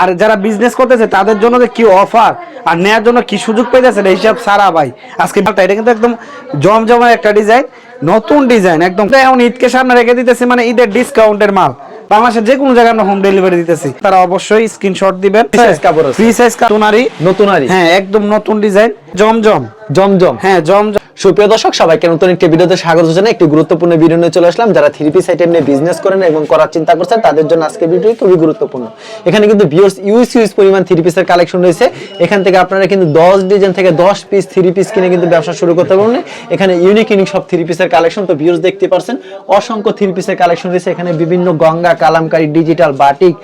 আর যারা বিজনেস করতেছে তাদের জন্য যে কি অফার আর নেওয়ার জন্য কি সুযোগ পেয়েছে হিসাব সারা ভাই আজকে এটা কিন্তু একদম জমজমের একটা ডিজাইন, নতুন ডিজাইন একদম। এখন ঈদকে সামনে রেখে দিতেছি, মানে ঈদের ডিসকাউন্টের মাল বাংলাদেশের যে কোনো জায়গায় আমরা হোম ডেলিভারি দিতেছি। তারা অবশ্যই স্ক্রিনশট দিবেন। ফ্রি সাইজ নতুনারি, হ্যাঁ একদম নতুন ডিজাইন, জমজম জমজম, হ্যাঁ জমজম। সুপ্রিয় দর্শক, সবাইকে নতুন একটি ভিডিওতে স্বাগত জানাই। একটি গুরুত্বপূর্ণ ভিডিও নিয়ে চলে আসলাম। যারা 3 পিস আইটেম নিয়ে বিজনেস করেন এবং করার চিন্তা করছেন তাদের জন্য আজকে ভিডিওটি খুবই গুরুত্বপূর্ণ। এখানে কিন্তু ভিউয়ার্স ইউজ পরিমাণ 3 পিসের কালেকশন রয়েছে। এখান থেকে আপনারা কিন্তু 10 ডিজাইন থেকে 10 পিস 3 পিস কিনে কিন্তু ব্যবসা শুরু করতে পারবেন। এখানে ইউনিক সব 3 পিসের কালেকশন। তো ভিউয়ার্স দেখতে পাচ্ছেন অসংখ্য 3 পিসের কালেকশন রয়েছে। এখানে বিভিন্ন গঙ্গা, কালামকারী, ডিজিটাল, বাটিক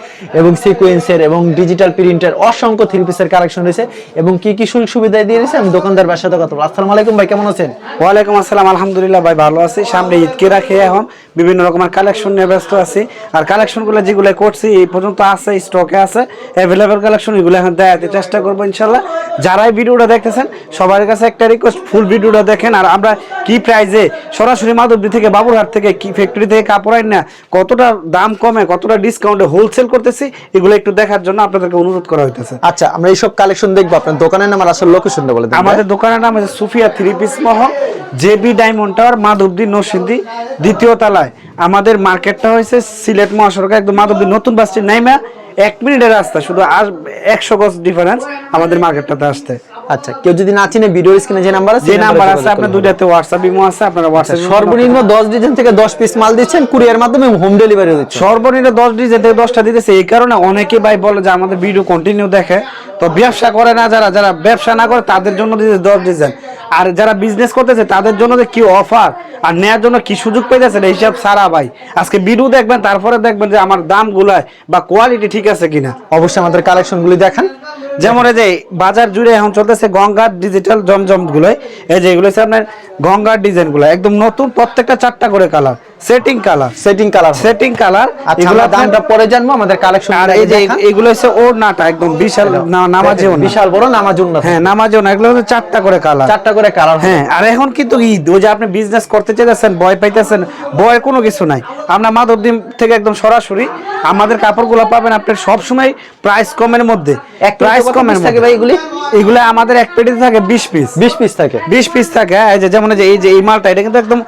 এবং সিকোয়েন্সের এবং ডিজিটাল প্রিন্টের অসংখ্য 3 পিসের কালেকশন রয়েছে। এবং কি কি সুযোগ সুবিধা দিয়ে দিয়েছে আমি দোকানদার ভাইয়ের সাথে কথা বলবো। আসসালামু আলাইকুম ভাই, কেমন আছেন? ওয়ালাইকুম আসসালাম, আলহামদুলিল্লাহ ভাই ভালো আছি। সামনে ঈদকে রাখে এখন বিভিন্ন রকমের কালেকশন নিয়ে ব্যস্ত আছি। আর কালেকশনগুলো যেগুলো করছি এই পর্যন্ত আছে, স্টকে আছে, অ্যাভেলেবল কালেকশন, এগুলো এখন দেখাতে চেষ্টা করবো ইনশাল্লাহ। যারাই ভিডিওটা দেখতেছেন সবার কাছে একটা রিকোয়েস্ট, ফুল ভিডিওটা দেখেন। আর আমরা কি প্রাইজে সরাসরি মাধবদী থেকে, বাবুরহাট থেকে, কি ফ্যাক্টরি থেকে কাপড় আইন না, কতটা দাম কমে, কতটা ডিসকাউন্টে হোলসেল করতেছি, এগুলো একটু দেখার জন্য আপনাদেরকে অনুরোধ করা হইতেছে। আচ্ছা, আমরা এইসব কালেকশন দেখবো। আপনার দোকানের নাম আর আসল লোকেশনটা বলে দেন। আমাদের দোকানের নাম হচ্ছে সুফিয়া 3 পিস মহল, JB diamond tower, Madhabdi Narsingdi, দ্বিতীয় তলায়। আমাদের মার্কেটটা হয়েছে সিলেট মহাসড়ক, একদম মাধবদী নতুন বাস স্ট্যান্ড নাইমা 1 মিনিটের রাস্তা, শুধু আর 100 গজ ডিফারেন্স আমাদের মার্কেটটাতে আসতে। আচ্ছা, কেউ যদি না চিনে ভিডিওর স্ক্রিনে যে নাম্বার আছে, আপনার দুইটাতে হোয়াটসঅ্যাপ ইমো আছে, আপনারা হোয়াটসঅ্যাপ। সর্বনিম্ন 10 ডিজাইন থেকে 10 পিস মাল দিচ্ছেন কুরিয়ার মাধ্যমে, হোম ডেলিভারি দিচ্ছেন। সর্বনিম্ন 10 ডিজাইন থেকে 10টা দিতেছে। এই কারণে অনেকে ভাই বলে যে আমাদের ভিডিও কন্টিনিউ দেখে, তো ব্যবসা করে না যারা, যারা ব্যবসা না করে তাদের জন্য দিতেছে 10 ডিজাইন। আর যারা বিজনেস করতেছে তাদের জন্য যে কি অফার আর নেওয়ার জন্য কি সুযোগ পেয়েছে হিসাব সারা ভাই আজকে ভিডিও দেখবেন, তারপরে দেখবেন যে আমার দামগুলা বা কোয়ালিটি ঠিক আছে কিনা। অবশ্যই আমাদের কালেকশনগুলি দেখান। যেমন এই যে বাজার জুড়ে এখন চলতেছে গঙ্গার ডিজিটাল জমজম গুলো, এই যে এগুলো হচ্ছে আপনার গঙ্গার ডিজাইন গুলো, একদম নতুন, প্রত্যেকটা 4টা করে কালার, সেটিং কালার। এগুলো দামটা পরে জানবো আমাদের কালেকশন। আর এই যে এগুলো হচ্ছে ওড়নাটা একদম বিশাল নামাজে ওড়না, বিশাল বড় নামাজ ওড়না। হ্যাঁ নামাজে ওড়না, এগুলো হচ্ছে 4টা করে কালার। হ্যাঁ, আর এখন কিন্তু ঈদ, ওই যে আপনি বিজনেস করতে চাইতেছেন, ভয় পাইতেছেন, ভয়ের কোনো কিছু নাই। আমরা মাধবদী থেকে একদম সরাসরি আমাদের কাপড়গুলো পাবেন আপনি সব সময় প্রাইস কমের মধ্যে। প্রাইস কমের থাকে ভাই। এগুলো আমাদের এক পেটিতে থাকে 20 পিস থাকে। এই যে যেমন এই মালটা, এটা কিন্তু একদম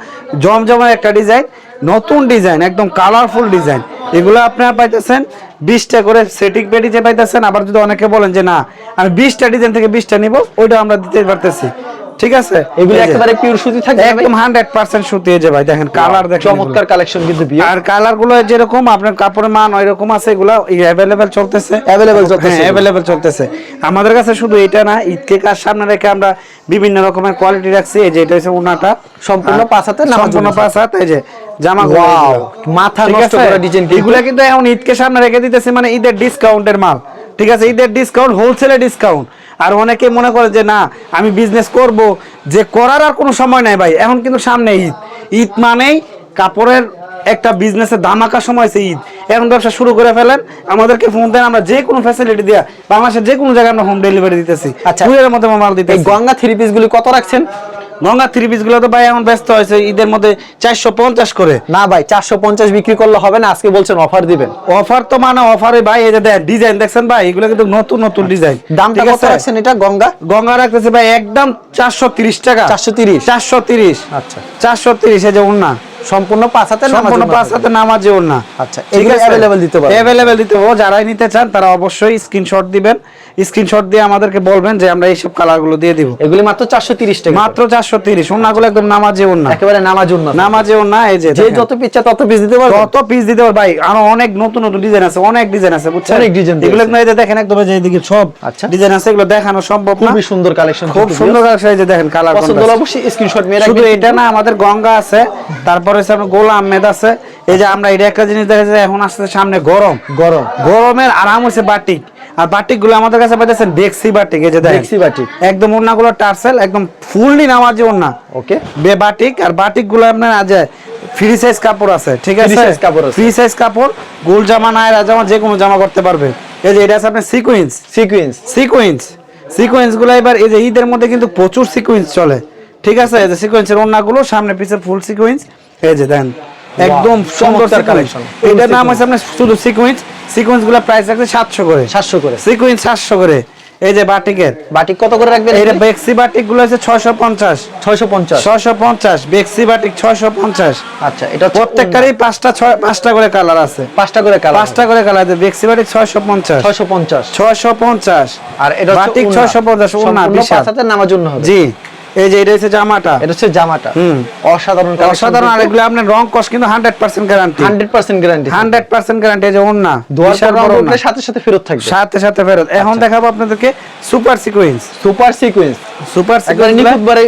জমজমের একটা ডিজাইন, নতুন ডিজাইন, একদম কালারফুল ডিজাইন। এগুলো আপনারা পাইতেছেন 20টা করে সেটিং পেটিতে পাইতেছেন। আবার যদি অনেকে বলেন যে না আমি 20টা ডিজাইন থেকে 20টা নিব, ওইটা আমরা দিতে পারতেছি। ঠিক আছে, এগুলো একেবারে পিওর সুতি থাকে, একদম 100% সুতি। এই যে ভাই দেখেন কালার, দেখেন চমৎকার কালেকশন কিন্তু। আর কালার গুলো যেরকম আপনার কাপড়ের মান ওইরকম আছে, এগুলো অ্যাভেলেবেল চলতেছে। আমাদের কাছে শুধু এটা না, ঈদকে কাজ সামনে রেখে আমরা বিভিন্ন রকমের কোয়ালিটি রাখছি। এই যে এটা হচ্ছে ওনাটা সম্পূর্ণ 5 হাতে, সম্পূর্ণ 5 হাত। এই যে জামা, ওয়াও, মাথা নষ্ট করা ডিজাইন। এগুলো কিন্তু এখন ঈদকে সামনে রেখে দিতেছি, মানে ঈদের ডিসকাউন্টের মাল। ঠিক আছে, ঈদের ডিসকাউন্ট, হোলসেলে ডিসকাউন্ট। আর অনেকে মনে করে যে না আমি বিজনেস করব, যে করার আর কোনো সময় নাই ভাই। এখন কিন্তু সামনে ঈদ মানেই কাপড়ের একটা বিজনেসের ধামাকা সময় আছে ঈদ। এখন ব্যবসা শুরু করে ফেলেন, আমাদেরকে ফোন দেন, আমরা যে কোনো ফ্যাসিলিটি দিয়া বাংলাদেশের যে কোনো জায়গায় আমরা হোম ডেলিভারি দিতেছি। আচ্ছা, কুরিয়ারের মধ্যে মাল দিতেছি। এই গঙ্গা 3 পিস গুলি কত রাখছেন? গঙ্গা 3 পিস গুলো তো ভাই এখন ব্যস্ত হয়েছে ঈদের মধ্যে 450 করে। না ভাই, 450 বিক্রি করলে হবে না, আজকে বলছেন অফার দিবেন। অফার তো মানে অফারে ভাই। এই যে ডিজাইন দেখছেন ভাই, এগুলো কিন্তু নতুন ডিজাইন। দামটা কত রাখছেন এটা? গঙ্গা রাখতেছে ভাই একদম 430 টাকা। 430। আচ্ছা, 430। এই যে ওড়না সম্পূর্ণ 5 হাতে নামাজে ওড়না। আচ্ছা, এগুলো अवेलेबल দিতে পারবেন। अवेलेबल দিতে হবে। যারাই নিতে চান তারা অবশ্যই স্ক্রিনশট দিবেন। স্ক্রিনশট দিয়ে আমাদেরকে বলবেন যে আমরা এই সব কালারগুলো দিয়ে দিব। এগুলি মাত্র 430 টাকা। মাত্র 430। ওড়নাগুলো একদম নামাজে ওড়না, একেবারে নামাজে ওড়না। এই যে যত পিচ্ছা তত পিস দিতে পারবেন, ভাই। আরো অনেক নতুন ডিজাইন আছে, বুঝছেন? অনেক ডিজাইন। এগুলো এই যে দেখেন একদম যে এইদিকে সব ডিজাইন আছে, এগুলো দেখানো সম্ভব না। খুবই সুন্দর কালেকশন, খুব সুন্দর কালেকশন। এই যে দেখেন কালার, পছন্দ হলে অবশ্যই স্ক্রিনশট নিয়ে রাখবেন। শুধু এটা না, আমাদের গঙ্গা আছে, তারপরে গোলাম মেদ আছে। এই যে আমরা এটা একটা জিনিস দেখা যায়, এখন আসছে সামনে গরমের আরাম হচ্ছে বাটিক। আর বাটিক গুলো আমাদের কাছে পাইতেছেন বেক্সি বাটিক। এই যে বেক্সি বাটিক, একদম ওড়নাগুলো টার্সেল, একদম ফুললি নামাজি ওড়না। ওকে, বাটিক। আর বাটিক গুলো আপনার আজ ফ্রি সাইজ কাপড় আছে। ঠিক আছে, ফ্রি সাইজ কাপড়, গোল জামা, নায়রা জামা, যে কোনো জামা করতে পারবে। এই যে এটা আছে আপনার সিকোয়েন্স গুলো। এবার এই যে ঈদের মধ্যে কিন্তু প্রচুর সিকোয়েন্স চলে। ঠিক আছে, এই যে সিকোয়েন্সের ওড়নাগুলো সামনে পিছে ফুল সিকোয়েন্স। এই যে দেখেন একদম চমৎকার কালেকশন। এটার নাম হচ্ছে আপনার শুধু সিকোয়েন্স গুলো প্রাইস রাখছে 700 করে। 700 করে সিকোয়েন্স 700 করে। এই যে বাটিকের বাটিক কত করে রাখবেন? এটা বেক্সি বাটিক গুলো আছে 650 650 বেক্সি বাটিক 650। আচ্ছা, এটা প্রত্যেকটারই পাঁচটা করে কালার আছে, 5টা করে কালার, 5টা করে কালার আছে। বেক্সি বাটিক 650 650 আর এটা বাটিক 650 ওন্না বিশাল। 5 হাতের নামার জন্য হবে। জি, এই যে এটা হচ্ছে জামাটা, এটা হচ্ছে জামাটা, অসাধারণ অসাধারণ। আর এগুলো আপনার রং কস কিন্তু 100% গ্যারান্টি, 100% গ্যারান্টি, 100% গ্যারান্টি। এই যে ওন্না বিশাল বড় ওন্না, সাথে সাথে ফেরত থাকবে, সাথে সাথে ফেরত। এখন দেখাবো আপনাদেরকে সুপার সিকোয়েন্স। সুপার সিকোয়েন্স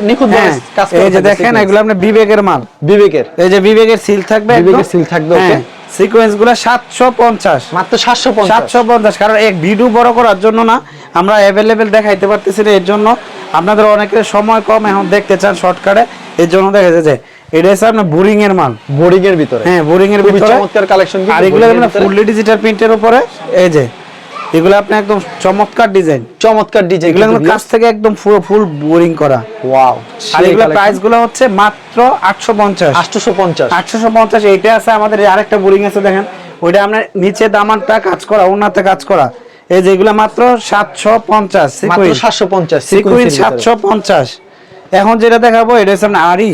নিখুঁত কাজ করে। এই যে দেখেন এগুলো আপনার বিবেকের মাল, বিবেকের। এই যে বিবেকের সিল থাকবে, বিবেকের সিল থাকবে। ওকে, সিকোয়েন্স গুলো 750, মাত্র 750। কারণ এক ভিডিও বড় করার জন্য না, আমরা অ্যাভেলেবেল দেখাইতে পারতেছি না, এর জন্য আপনাদের অনেকের সময় কম, এখন দেখতে চান শর্টকাটে, এর জন্য দেখা যায় এটা হচ্ছে আপনার বোরিং এর মাল, বোরিং এর ভিতরে। হ্যাঁ, বোরিং এর ভিতরে চমৎকার কালেকশন। আর এগুলো আপনার ফুললি ডিজিটাল প্রিন্টের উপরে। এই যে এগুলো আপনি একদম চমৎকার ডিজাইন, চমৎকার ডিজাইন, এগুলো কাছ থেকে একদম পুরো ফুল বোরিং করা। ওয়াও। আর এগুলো প্রাইস গুলো হচ্ছে মাত্র 850। এইটা আছে আমাদের আরেকটা বোরিং আছে, দেখেন ওইটা আপনার নিচে দামানটা কাজ করা, ওনাতে কাজ করা। এই যে এগুলো মাত্র 750, মাত্র 750 সিকোয়েন্স 750। এখন যেটা দেখাবো এটা হচ্ছে আপনার আরি।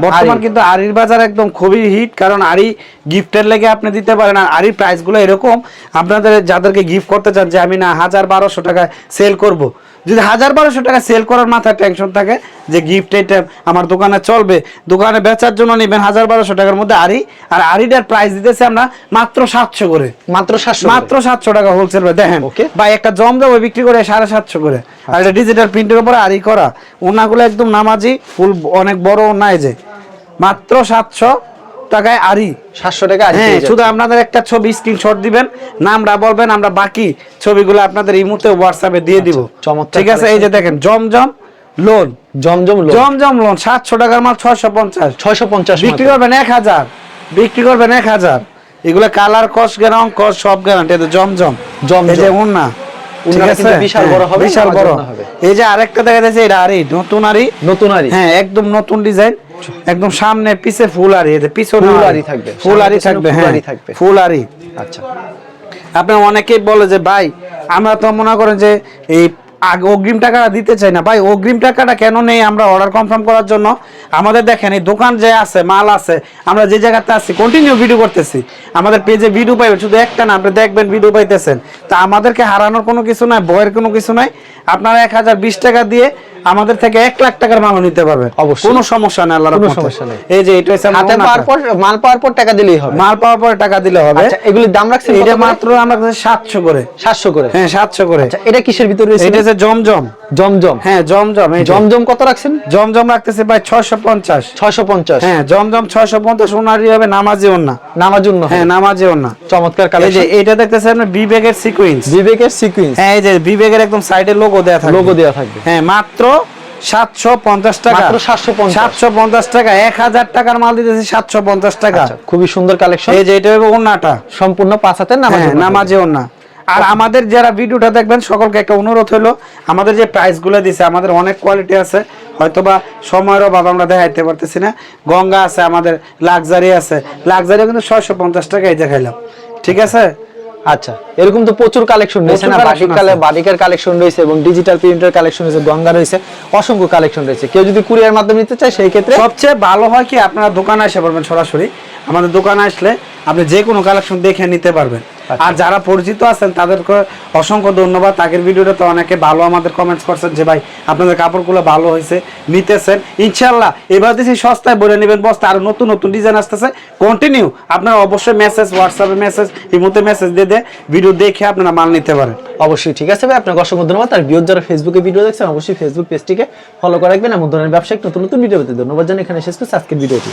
বর্তমান কিন্তু আরির বাজার একদম খুবই হিট, কারণ আরি গিফটের লেগে আপনি দিতে পারেন। আর আরির প্রাইস গুলো এরকম, আপনাদের যাদেরকে গিফট করতে চান যে আমি না 1000-1200 টাকা সেল করব, যদি 1000-1200 টাকা সেল করার মাথায় টেনশন থাকে যে গিফট এটা আমার দোকানে চলবে, দোকানে বেচার জন্য নেবেন 1000-1200 টাকার মধ্যে আরি। আর আরিটার প্রাইস দিতেছে আমরা মাত্র 700 করে, মাত্র 700 টাকা হোলসেল। দেখেন ভাই, একটা জমজম বিক্রি করে 750 করে। আর এটা ডিজিটাল প্রিন্টের উপরে আরি করা, ওনাগুলো একদম নামাজি, ফুল অনেক বড় ওনা। এই যে মাত্র 700 টাকায় আরি, 700 টাকা আরি। হ্যাঁ, শুধু আপনাদের একটা ছবি স্ক্রিনশট দিবেন, নামটা বলবেন, আমরা বাকি ছবিগুলো আপনাদের ইমোতে হোয়াটসঅ্যাপে দিয়ে দিব। ঠিক আছে, এই যে দেখেন জমজম লোন, জমজম লোন 700 টাকার মাল 650 বিক্রি করবেন 1000, বিক্রি করবেন 1000। এগুলো কালার কস গ্যারান্টি, কস সব গ্যারান্টি। এই যে জমজম, এই যে ওন্না, ঠিক আছে, বিশাল বড় হবে, বিশাল বড়। এই যে আরেকটা দেখা যাচ্ছে, এটা আরি, নতুন আরি, হ্যাঁ, একদম নতুন ডিজাইন, একদম সামনে পিছে ফুল আরি, এতে পিছনে ফুল আরি থাকবে, ফুল আরি থাকবে, হ্যাঁ, ফুল আরি। আচ্ছা, আপনার অনেকেই বলে যে ভাই আমরা তো মনে করেন যে এই আগে অগ্রিম টাকাটা দিতে চাই না। ভাই অগ্রিম টাকাটা কেন নেই? আমরা অর্ডার কনফার্ম করার জন্য। আমাদের দেখেন এই দোকান যে আছে, মাল আছে, আমরা যে জায়গাতে আছি কন্টিনিউ ভিডিও করতেছি, আমাদের পেজে ভিডিও পাইবেন, শুধু একটা না, আপনি দেখবেন ভিডিও পাইতেছেন। তা আমাদেরকে হারানোর কোনো কিছু নাই, ভয়ের কোনো কিছু নাই। আপনারা 1020 টাকা দিয়ে আমাদের থেকে 1 লাখ টাকার মাল নিতে পারবেন, কোনো সমস্যা নেই, আল্লাহর রহমতে। এই যে এটা হচ্ছে হাতে পাওয়ার পর, মাল পাওয়ার পর টাকা দিলেই হবে, মাল পাওয়ার পর টাকা দিলে হবে। আচ্ছা, এগুলোর দাম রাখছেন এটা মাত্র আমরা 700 করে, 700 করে, হ্যাঁ 700 করে। আচ্ছা, এটা কিসের ভিতরে রয়েছে? এটা হচ্ছে জমজম, হ্যাঁ জমজম। এই জমজম কত রাখছেন? জমজম রাখতেছে ভাই 650, হ্যাঁ জমজম 650। ওনারই হবে নামাজি ওন্না, নামাজি ওন্না, হ্যাঁ নামাজি ওন্না, চমৎকার কালেকশন। এই যে এটা দেখতেছেন আপনি বিবেকের সিকোয়েন্স, হ্যাঁ, এই যে বিবেকের একদম সাইডে লোগো দেয়া থাকবে, হ্যাঁ, মাত্র 750 টাকা, মাত্র 750 টাকা। 1000 টাকার মাল দিতেছে 750 টাকা। খুবই সুন্দর কালেকশন। এই যে এটা হবে ওন্নাটা, সম্পূর্ণ 5 হাতের নামাজি ওন্না। আর আমাদের যারা ভিডিওটা দেখবেন সকলকে একটা অনুরোধ হলো, আমাদের যে প্রাইস গুলো দিছে, আমাদের অনেক কোয়ালিটি আছে, হয়তোবা সময়ের অভাব আমরা দেখাইতে পারতেছি না। গঙ্গা আছে, আমাদের লাক্সারি আছে, লাক্সারি কিন্তু 650 টাকায় দেখাইলাম, ঠিক আছে। আচ্ছা, এরকম তো প্রচুর কালেকশন রয়েছে না, বাটিকের কালেকশন রয়েছে এবং ডিজিটাল প্রিন্টের কালেকশন রয়েছে, গঙ্গা রয়েছে, অসংখ্য কালেকশন রয়েছে। কেউ যদি কুরিয়ার মাধ্যমে নিতে চায় সেই ক্ষেত্রে সবচেয়ে ভালো হয় কি আপনারা দোকানে এসে পারবেন, সরাসরি আমাদের দোকানে আসলে আপনি যে কোনো কালেকশন দেখে নিতে পারবেন। আর যারা পরিচিত আছেন তাদেরকে অসংখ্য ধন্যবাদ। আগের ভিডিওটা তো অনেকে ভালো আমাদের কমেন্টস করছেন যে ভাই আপনাদের কাপড়গুলো ভালো হয়েছে, নিতেছেন। ইনশাল্লাহ এবার দিয়েছি সস্তায় বলে নেবেন বস্তা, আরো নতুন নতুন ডিজাইন আসতেছে কন্টিনিউ। আপনারা অবশ্যই মেসেজ, হোয়াটসঅ্যাপে মেসেজ, ইমোতে মেসেজ দিয়ে ভিডিও দেখে আপনারা মাল নিতে পারেন। অবশ্যই, ঠিক আছে ভাই, আপনাকে অসংখ্য ধন্যবাদ। আর ভিউয়ার যারা ফেসবুকে ভিডিও দেখছেন অবশ্যই ফেসবুক পেজটিকে ফলো করে রাখবেন। এমন ধরনের ব্যবসায়িক নতুন নতুন ভিডিও পেতে ধন্যবাদ জানাই। এখানে শেষ করছি আজকের ভিডিওটি।